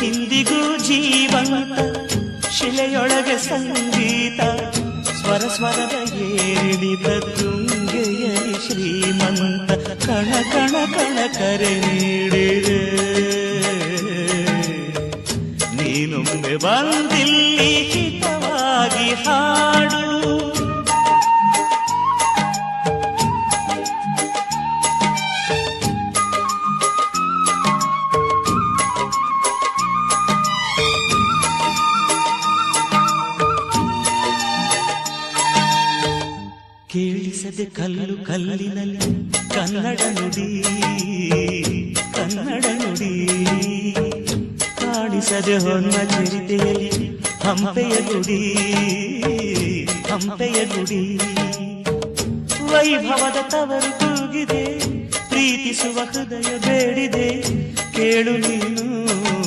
ಇಂದಿಗೂ ಜೀವಂತ ಶಿಲೆಯೊಳಗೆ ಸಂಗೀತ ಸ್ವರ ಸ್ವರದ ಏರಿಳಿದ ತುಂಗೆಯಲಿ ಶ್ರೀಮಂತ ಕಣ ಕಣ ಕಣ ಕರೆ ನೀಡಿದೆ ನೀನೊಮ್ಮೆ ಬಂದಿಲ್ಲಿ ಹಿತವಾಗಿ ಹಾಡು ಕೇಳಿಸದೆ ಕಲ್ಲು ಕಲ್ಲಿನಲ್ಲಿ ಕನ್ನಡ ನುಡಿ ಕನ್ನಡ ನುಡಿ ಕಾಣಿಸದೆ ಹೊನ್ನ ಚರಿತೆಯಲ್ಲಿ ಹಂಪೆಯ ಗುಡಿ ಹಂಪೆಯ ಗುಡಿ ವೈಭವದ ತವರು ಕೂಗಿದೆ ಪ್ರೀತಿಸುವ ಹೃದಯ ಬೇಡಿದೆ ಕೇಳು ನೀನು